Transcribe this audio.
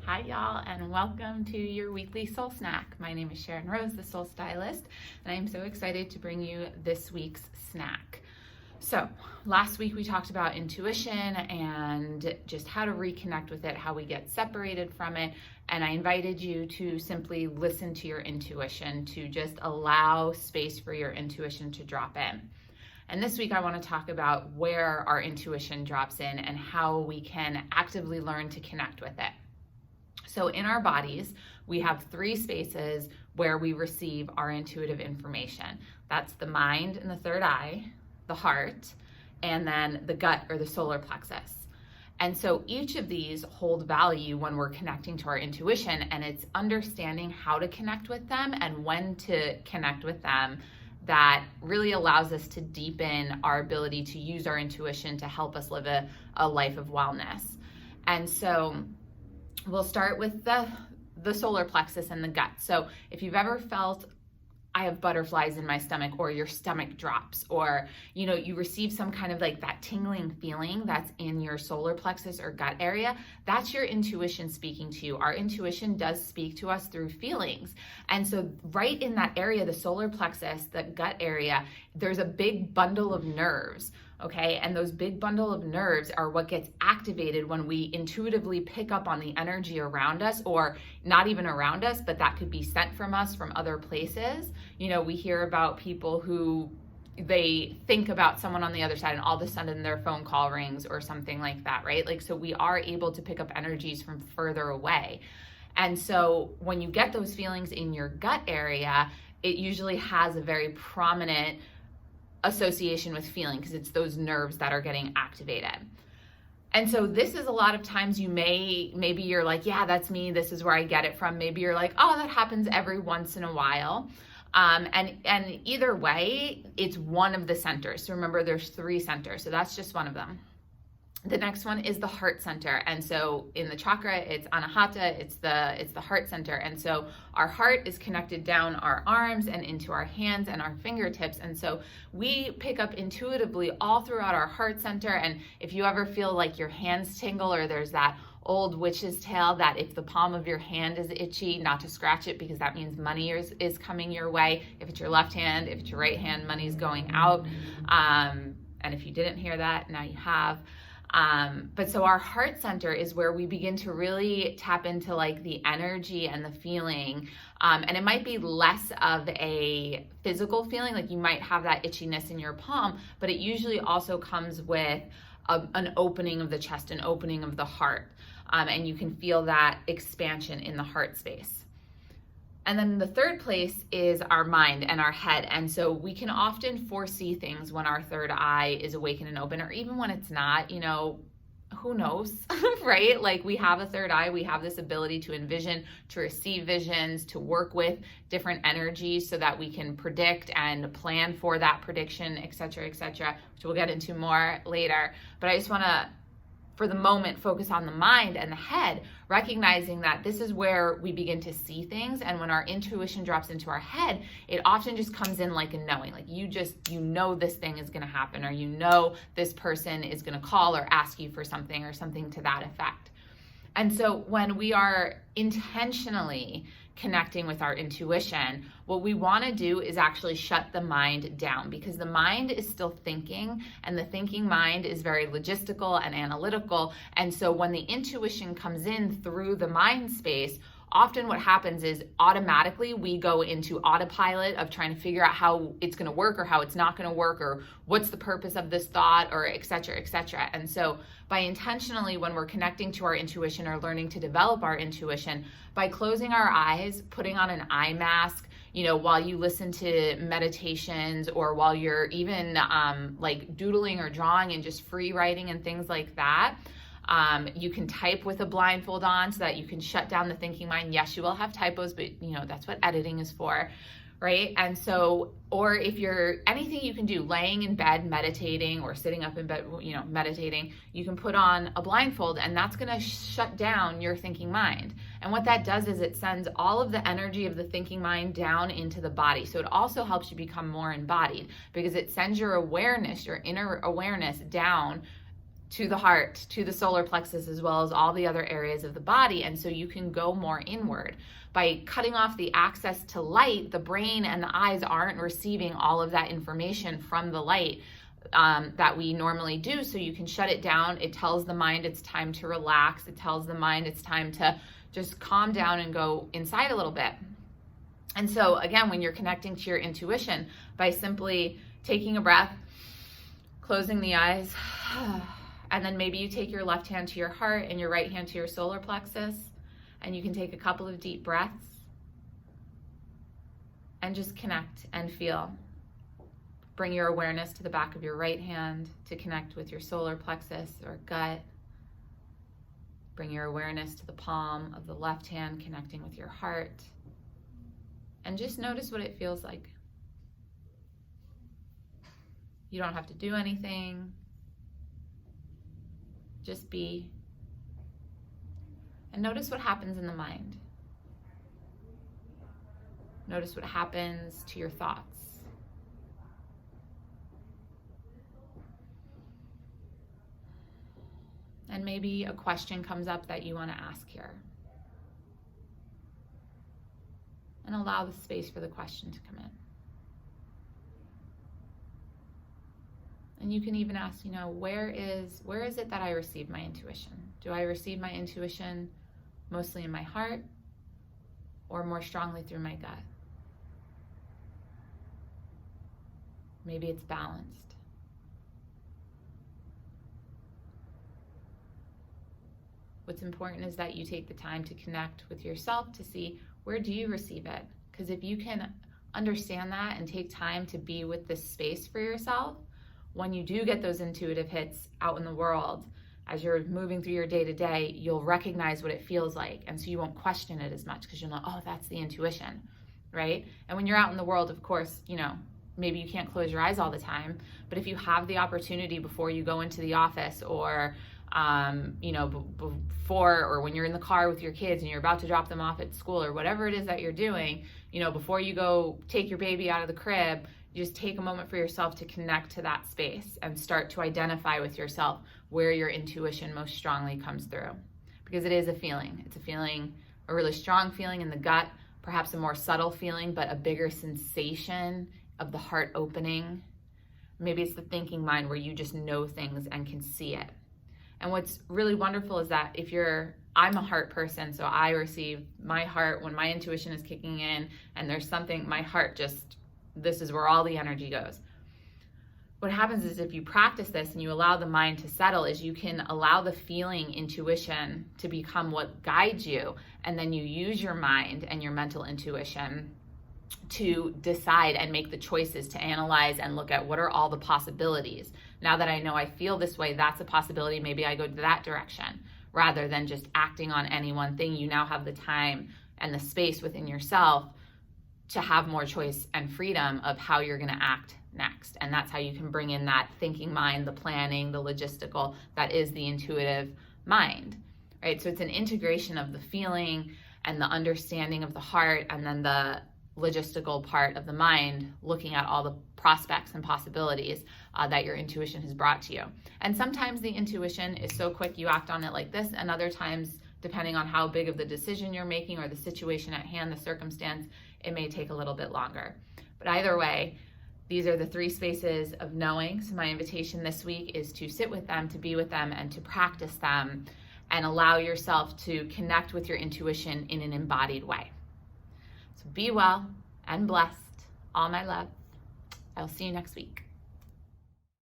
Hi y'all, and welcome to your weekly soul snack. My name is Sharon Rose, the soul stylist, and I am so excited to bring you this week's snack. So last week we talked about intuition and just how to reconnect with it, how we get separated from it, and I invited you to simply listen to your intuition, to just allow space for your intuition to drop in. And this week I want to talk about where our intuition drops in and how we can actively learn to connect with it. So in our bodies, we have three spaces where we receive our intuitive information. That's the mind and the third eye, the heart, and then the gut or the solar plexus. And so each of these hold value when we're connecting to our intuition, and it's understanding how to connect with them and when to connect with them that really allows us to deepen our ability to use our intuition to help us live a life of wellness. And so we'll start with the solar plexus and the gut. So if you've ever felt, I have butterflies in my stomach, or your stomach drops, or you receive some kind of like that tingling feeling that's in your solar plexus or gut area, that's your intuition speaking to you. Our intuition does speak to us through feelings. And so right in that area, the solar plexus, the gut area, there's a big bundle of nerves. Okay, and those big bundle of nerves are what gets activated when we intuitively pick up on the energy around us, or not even around us, but that could be sent from us from other places. We hear about people who they think about someone on the other side and all of a sudden their phone call rings or something like that, right? So we are able to pick up energies from further away. And so when you get those feelings in your gut area, it usually has a very prominent association with feeling, because it's those nerves that are getting activated. And so this is a lot of times maybe you're like, yeah, that's me, this is where I get it from. Maybe you're like, oh, that happens every once in a while. And either way, it's one of the centers. So remember, there's three centers, so that's just one of them. The next one is the heart center. And so in the chakra, it's Anahata, it's the heart center. And so our heart is connected down our arms and into our hands and our fingertips. And so we pick up intuitively all throughout our heart center. And if you ever feel like your hands tingle, or there's that old witch's tale that if the palm of your hand is itchy, not to scratch it, because that means money is coming your way. If it's your left hand, if it's your right hand, money's going out. And if you didn't hear that, now you have. But so our heart center is where we begin to really tap into like the energy and the feeling. And it might be less of a physical feeling, like you might have that itchiness in your palm, but it usually also comes with an opening of the chest, an opening of the heart. And you can feel that expansion in the heart space. And then the third place is our mind and our head. And so we can often foresee things when our third eye is awakened and open, or even when it's not, who knows, right? Like we have a third eye, we have this ability to envision, to receive visions, to work with different energies so that we can predict and plan for that prediction, et cetera, which we'll get into more later. But I just want to, for the moment, focus on the mind and the head, recognizing that this is where we begin to see things. And when our intuition drops into our head, it often just comes in like a knowing, like you know this thing is going to happen, or this person is going to call or ask you for something, or something to that effect. And so when we are intentionally connecting with our intuition, what we want to do is actually shut the mind down, because the mind is still thinking, and the thinking mind is very logistical and analytical. And so when the intuition comes in through the mind space, often what happens is automatically we go into autopilot of trying to figure out how it's going to work, or how it's not going to work, or what's the purpose of this thought, or et cetera, et cetera. And so by intentionally, when we're connecting to our intuition or learning to develop our intuition, by closing our eyes, putting on an eye mask, while you listen to meditations, or while you're even like doodling or drawing and just free writing and things like that. You can type with a blindfold on so that you can shut down the thinking mind. Yes, you will have typos, but that's what editing is for, right? And so, or if you're anything you can do, laying in bed meditating, or sitting up in bed, meditating, you can put on a blindfold, and that's going to shut down your thinking mind. And what that does is it sends all of the energy of the thinking mind down into the body. So it also helps you become more embodied, because it sends your awareness, your inner awareness, down to the heart, to the solar plexus, as well as all the other areas of the body. And so you can go more inward. By cutting off the access to light, the brain and the eyes aren't receiving all of that information from the light that we normally do. So you can shut it down. It tells the mind it's time to relax. It tells the mind it's time to just calm down and go inside a little bit. And so again, when you're connecting to your intuition, by simply taking a breath, closing the eyes, and then maybe you take your left hand to your heart and your right hand to your solar plexus, and you can take a couple of deep breaths and just connect and feel. Bring your awareness to the back of your right hand to connect with your solar plexus or gut. Bring your awareness to the palm of the left hand, connecting with your heart. And just notice what it feels like. You don't have to do anything. Just be. And notice what happens in the mind. Notice what happens to your thoughts. And maybe a question comes up that you want to ask here. And allow the space for the question to come in. And you can even ask, where is it that I receive my intuition? Do I receive my intuition mostly in my heart or more strongly through my gut? Maybe it's balanced. What's important is that you take the time to connect with yourself to see, where do you receive it? Because if you can understand that and take time to be with this space for yourself, when you do get those intuitive hits out in the world, as you're moving through your day-to-day, you'll recognize what it feels like. And so you won't question it as much because you'll know, oh, that's the intuition, right? And when you're out in the world, of course, maybe you can't close your eyes all the time, but if you have the opportunity before you go into the office or before, or when you're in the car with your kids and you're about to drop them off at school or whatever it is that you're doing, before you go take your baby out of the crib, you just take a moment for yourself to connect to that space and start to identify with yourself where your intuition most strongly comes through. Because it is a feeling. It's a feeling, a really strong feeling in the gut, perhaps a more subtle feeling, but a bigger sensation of the heart opening. Maybe it's the thinking mind where you just know things and can see it. And what's really wonderful is that I'm a heart person, so I receive my heart when my intuition is kicking in and there's something, my heart this is where all the energy goes. What happens is if you practice this and you allow the mind to settle, is you can allow the feeling intuition to become what guides you, and then you use your mind and your mental intuition to decide and make the choices to analyze and look at what are all the possibilities. Now that I know I feel this way, that's a possibility. Maybe I go to that direction rather than just acting on any one thing. You now have the time and the space within yourself to have more choice and freedom of how you're going to act next. And that's how you can bring in that thinking mind, the planning, the logistical, that is the intuitive mind, right? So it's an integration of the feeling and the understanding of the heart, and then the logistical part of the mind, looking at all the prospects and possibilities that your intuition has brought to you. And sometimes the intuition is so quick you act on it like this, and other times, depending on how big of the decision you're making or the situation at hand, the circumstance, it may take a little bit longer. But either way, these are the 3 spaces of knowing. So my invitation this week is to sit with them, to be with them, and to practice them, and allow yourself to connect with your intuition in an embodied way. So be well and blessed. All my love. I'll see you next week.